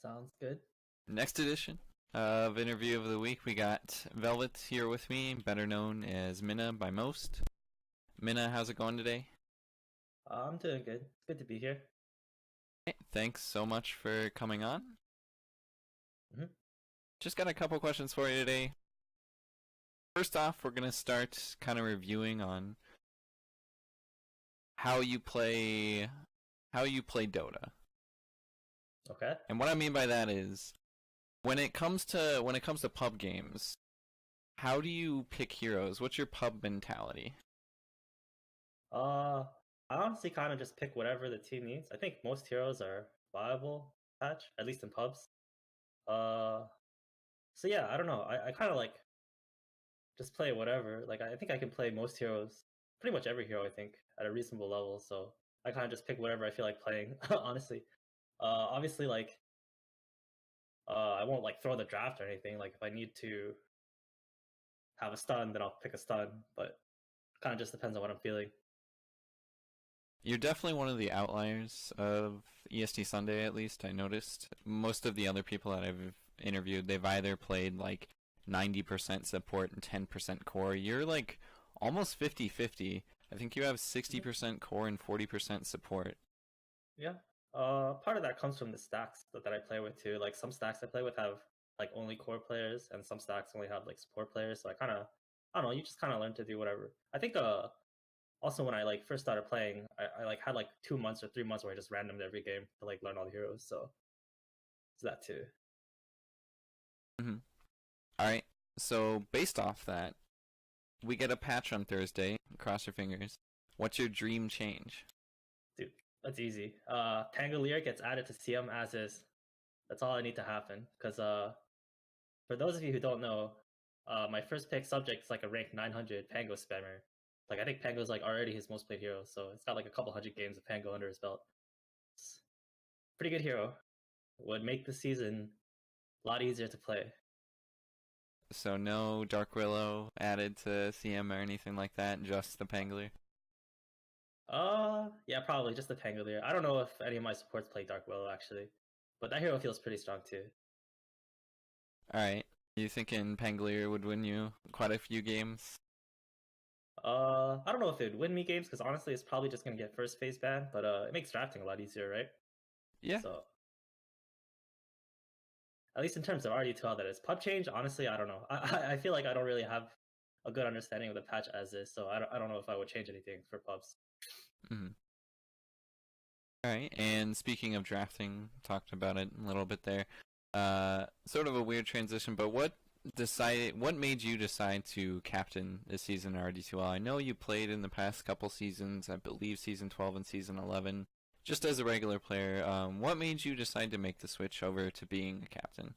Sounds good. Next edition of Interview of the Week, we got Velvet here with me, better known as Minah by most. Minah, how's it going today? I'm doing good. It's good to be here. Hey, thanks so much for coming on. Mhm. Just got a couple questions for you today. First off, we're going to start kind of reviewing on how you play Dota. Okay. And what I mean by that is when it comes to pub games, how do you pick heroes? What's your pub mentality? I honestly kind of just pick whatever the team needs. I think most heroes are viable patch, at least in pubs. Uh, so yeah, I don't know. I kind of like just play whatever. Like I think I can play most heroes, pretty much every hero. I think at a reasonable level. So I kind of just pick whatever I feel like playing. Honestly, obviously like I won't like throw the draft or anything. Like if I need to have a stun, then I'll pick a stun. But kind of just depends on what I'm feeling. You're definitely one of the outliers of EST Sunday, at least. I noticed most of the other people that I've interviewed, they've either played like 90% support and 10% core. You're like almost 50-50. I think you have 60% core and 40% support. Yeah. Part of that comes from the stacks that I play with too. Like some stacks I play with have like only core players, and some stacks only have like support players. So I don't know. You just kind of learn to do whatever. I think also when I like first started playing, I like had like 2 months or 3 months where I just randomed every game to like learn all the heroes. So it's that too. Mm-hmm. All right. So based off that, we get a patch on Thursday. Cross your fingers. What's your dream change? Dude, that's easy. Pangolier gets added to CM as is. That's all I need to happen. Because for those of you who don't know, my first pick subject is like a rank 900 Pango spammer. Like I think Pango's like already his most played hero, so it's got like a couple hundred games of Pango under his belt. It's a pretty good hero. Would make the season a lot easier to play. So no Dark Willow added to CM or anything like that, just the Pangolier? Yeah, probably just the Pangolier. I don't know if any of my supports play Dark Willow actually, but that hero feels pretty strong too. Alright. You thinking Pangolier would win you quite a few games? I don't know if it would win me games because honestly, it's probably just gonna get first phase ban, but it makes drafting a lot easier, right? Yeah. So at least in terms of RD2L, that is. Pub change, honestly, I don't know. I feel like I don't really have a good understanding of the patch as is, so I don't know if I would change anything for pubs. Mm-hmm. Alright, and speaking of drafting, talked about it a little bit there. Sort of a weird transition, but what made you decide to captain this season in RD2L? I know you played in the past couple seasons, I believe season 12 and season 11, just as a regular player. What made you decide to make the switch over to being a captain?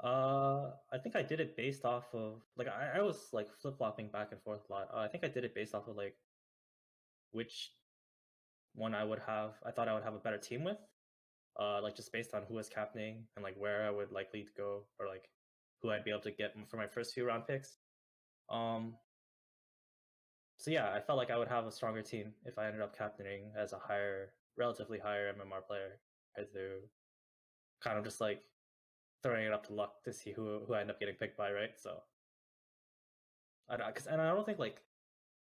I think I did it based off of like I was like flip flopping back and forth a lot. I think I did it based off of like which one I thought I would have a better team with. Like just based on who was captaining and like where I would likely to go or like who I'd be able to get for my first few round picks. Um, so yeah, I felt like I would have a stronger team if I ended up captaining as a relatively higher MMR player, as to kind of just like throwing it up to luck to see who I end up getting picked by, right? So and I don't think like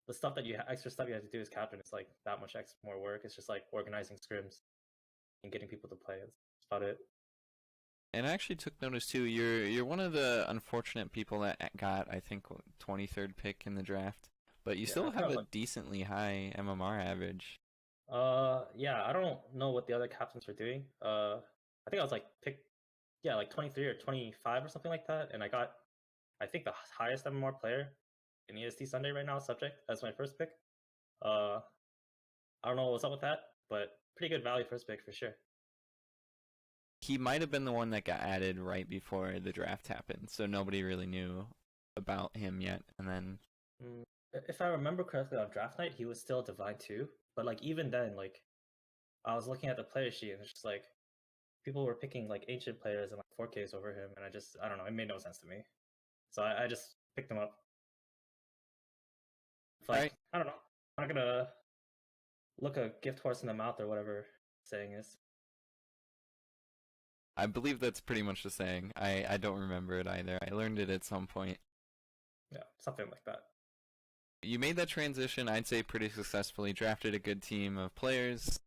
the stuff that extra stuff you have to do as captain is like that much extra more work. It's just like organizing scrims and getting people to play. That's about it. And I actually took notice too. You're one of the unfortunate people that got, I think, 23rd pick in the draft, but you still have a decently high MMR average. Yeah, I don't know what the other captains were doing. I think I was like picked, yeah, like 23 or 25 or something like that, and I got, I think the highest MMR player in EST Sunday right now, subject as my first pick. Uh, I don't know what's up with that, but pretty good value first pick for sure. He might have been the one that got added right before the draft happened, so nobody really knew about him yet. And then, if I remember correctly, on draft night he was still Divine 2, but like even then, like I was looking at the player sheet and it's just like people were picking like ancient players and like 4Ks over him, and I don't know, it made no sense to me. So I just picked him up. It's like, right. I don't know. I'm not gonna look a gift horse in the mouth or whatever saying is. I believe that's pretty much the saying. I don't remember it either. I learned it at some point. Yeah, something like that. You made that transition, I'd say, pretty successfully. Drafted a good team of players.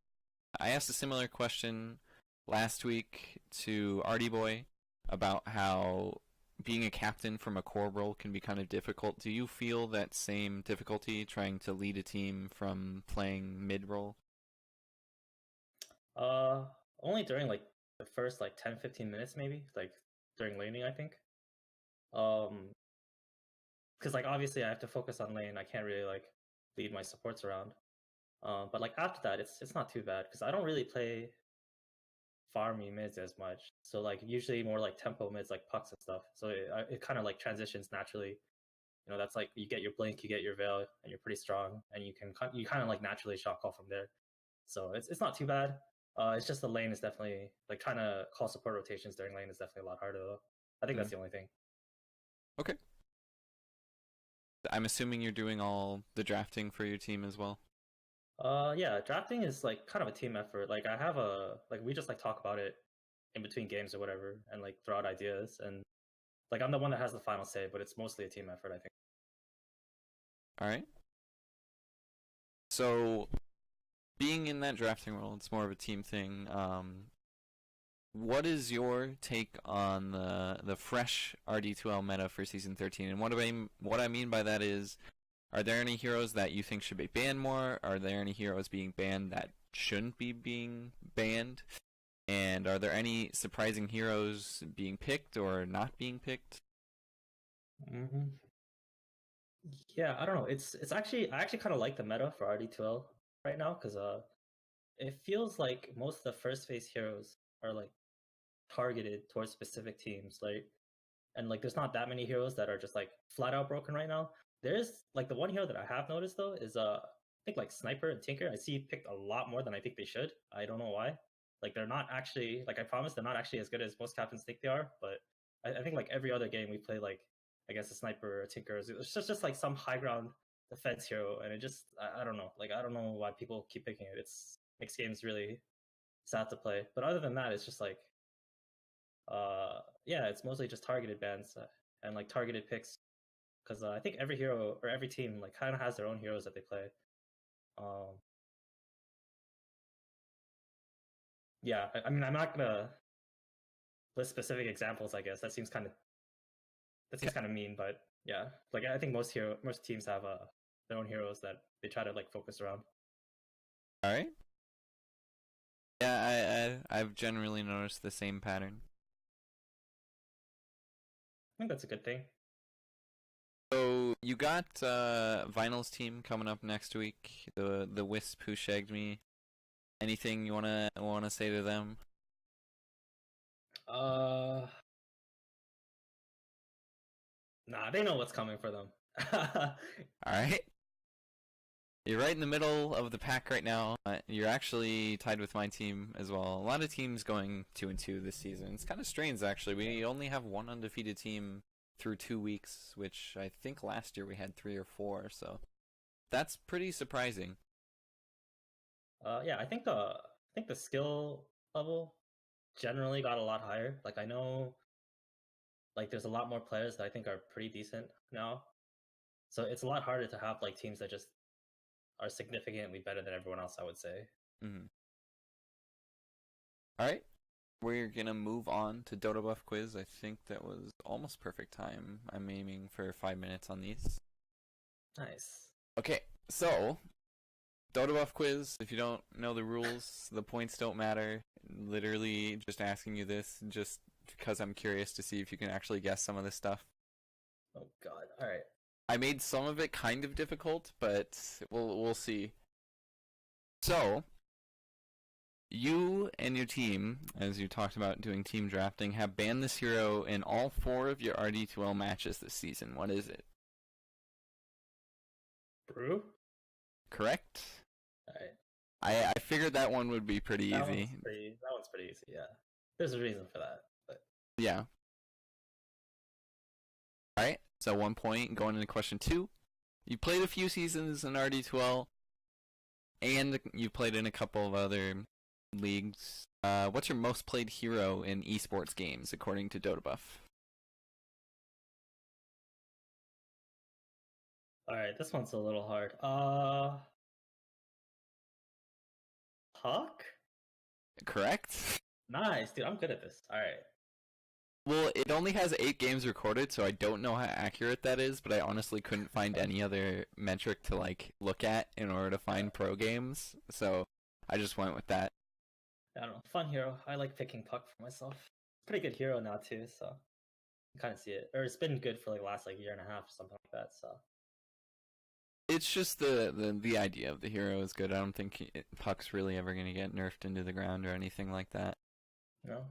I asked a similar question last week to Artie Boy about how being a captain from a core role can be kind of difficult. Do you feel that same difficulty trying to lead a team from playing mid role? Only during like the first like 10-15 minutes maybe, like during laning, I think. Because like obviously I have to focus on lane. I can't really like lead my supports around. But like after that, it's not too bad because I don't really play farmy mids as much. So like usually more like tempo mids, like pucks and stuff. So it kind of like transitions naturally. You know, that's like you get your blink, you get your veil, and you're pretty strong, and you kind of like naturally shot call from there. So it's not too bad. It's just the lane is definitely like trying to call support rotations during lane is definitely a lot harder though. I think that's the only thing. Okay. I'm assuming you're doing all the drafting for your team as well. Yeah, drafting is like kind of a team effort. Like I have we just like talk about it in between games or whatever, and like throw out ideas. And like I'm the one that has the final say, but it's mostly a team effort, I think. All right. So, being in that drafting role, it's more of a team thing. What is your take on the fresh RD2L meta for season 13? And what I mean by that is, are there any heroes that you think should be banned more? Are there any heroes being banned that shouldn't be being banned? And are there any surprising heroes being picked or not being picked? Mm-hmm. Yeah, I don't know. I actually kind of like the meta for RD2L right now because it feels like most of the first phase heroes are like targeted towards specific teams, like, and like there's not that many heroes that are just like flat out broken right now. There's like the one hero that I have noticed though is I think like Sniper and Tinker. I see picked a lot more than I think they should. I don't know why. Like they're not actually, like I promise they're not actually as good as most captains think they are. But I think like every other game we play like I guess a Sniper or a Tinker. It's just like some high ground defense hero, and it just I don't know. Like I don't know why people keep picking it. It's makes games really sad to play. But other than that, it's just like yeah, it's mostly just targeted bans and like targeted picks because I think every hero or every team like kind of has their own heroes that they play. Yeah, I mean, I'm not gonna list specific examples. I guess that seems kind of mean, but yeah, like I think most teams have their own heroes that they try to like focus around. All right. Yeah, I've generally noticed the same pattern. I think that's a good thing. So you got Vinyl's team coming up next week. The Wisp who shagged me. Anything you wanna say to them? Nah, they know what's coming for them. All right. You're right in the middle of the pack right now. You're actually tied with my team as well. A lot of teams going 2-2 this season. It's kind of strange actually. We only have one undefeated team through 2 weeks, which I think last year we had 3 or 4. So that's pretty surprising. Yeah, I think the skill level generally got a lot higher. Like I know, like there's a lot more players that I think are pretty decent now. So it's a lot harder to have like teams that just are significantly better than everyone else, I would say. Mm-hmm. All right. We're going to move on to Dota Buff Quiz. I think that was almost perfect time. I'm aiming for 5 minutes on these. Nice. Okay, so Dota Buff Quiz. If you don't know the rules, the points don't matter. Literally just asking you this just because I'm curious to see if you can actually guess some of this stuff. Oh god. All right. I made some of it kind of difficult, but we'll see. So, you and your team, as you talked about doing team drafting, have banned this hero in all 4 of your RD2L matches this season. What is it? Brew? Correct. Alright. I figured that one would be pretty easy. That one's pretty easy, yeah. There's a reason for that. But... Yeah. Alright, so 1 point. Going into question 2. You played a few seasons in RD2L, and you played in a couple of other leagues. What's your most played hero in esports games according to Dota Buff? Alright, this one's a little hard. Hawk? Correct. Nice, dude. I'm good at this. Alright. Well, it only has 8 games recorded, so I don't know how accurate that is, but I honestly couldn't find any other metric to like look at in order to find pro games, so I just went with that. I don't know. Fun hero. I like picking Puck for myself. Pretty good hero now too, so you kind of see it. Or it's been good for like the last like year and a half or something like that. So It's just the idea of the hero is good. I don't think Puck's really ever going to get nerfed into the ground or anything like that. no.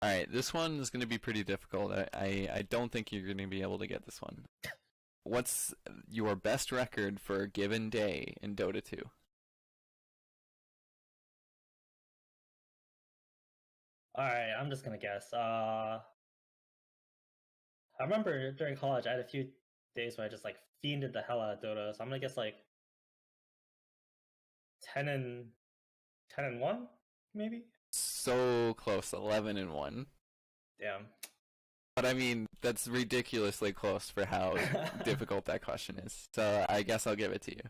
Alright, this one is going to be pretty difficult. I don't think you're going to be able to get this one. What's your best record for a given day in Dota 2? Alright, I'm just gonna guess. I remember during college I had a few days where I just like fiended the hell out of Dota, so I'm gonna guess like 10 and 1, maybe? So close, 11-1. Damn. But I mean, that's ridiculously close for how difficult that question is. So I guess I'll give it to you.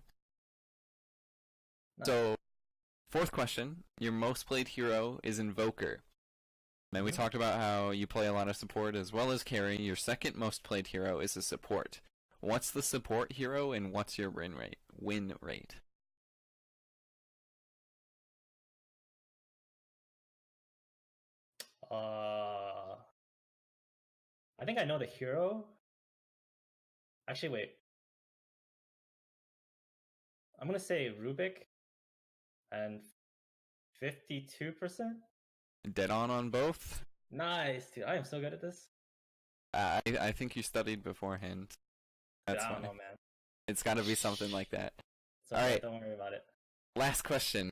Nice. So, fourth question. Your most played hero is Invoker. And we talked about how you play a lot of support as well as carry. Your second most played hero is a support. What's the support hero and what's your win rate? I think I know the hero. Actually, wait. I'm gonna say Rubik and 52%. Dead on both? Nice, dude. I am so good at this. I think you studied beforehand. That's I don't funny. know, man. It's got to be something like that. So Alright. Don't worry about it. Last question.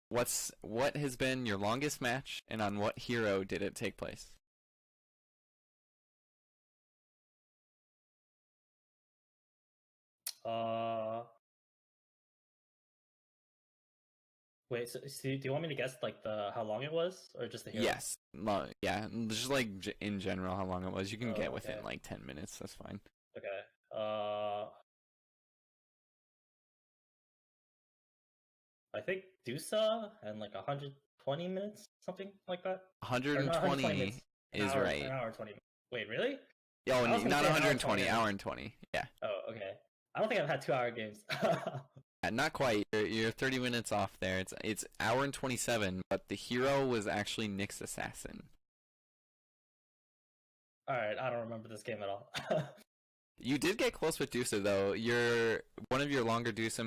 What has been your longest match, and on what hero did it take place? Wait. So do you want me to guess like the how long it was, or just the hero? Yes. Yeah. Just like in general, how long it was. You can get within okay. like 10 minutes. That's fine. Okay. I think Dusa and like 120 minutes, something like that. 120 is right. An hour 20. Wait, really? Oh, not 120. Hour and 20. Yeah. Oh, okay. I don't think I've had 2-hour games. Not quite. You're 30 minutes off there. It's hour and 27, but the hero was actually Nyx Assassin. Alright, I don't remember this game at all. You did get close with Dusa though. One of your longer Dusa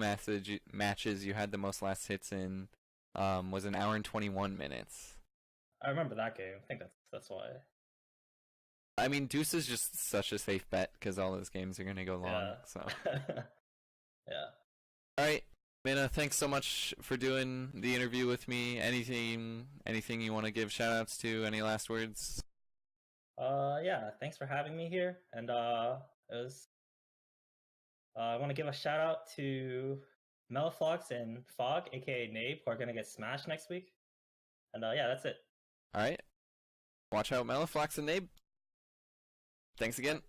matches you had the most last hits in was an hour and 21 minutes. I remember that game. I think that's why. I mean, Dusa's just such a safe bet because all those games are gonna go long. Yeah. So. Yeah. All right, Minah, thanks so much for doing the interview with me. Anything you want to give shoutouts to? Any last words? Yeah. Thanks for having me here, and it was. I want to give a shout out to Melliflox and Fog, aka Nabe, who are gonna get smashed next week. And yeah, that's it. All right. Watch out, Melliflox and Nabe. Thanks again.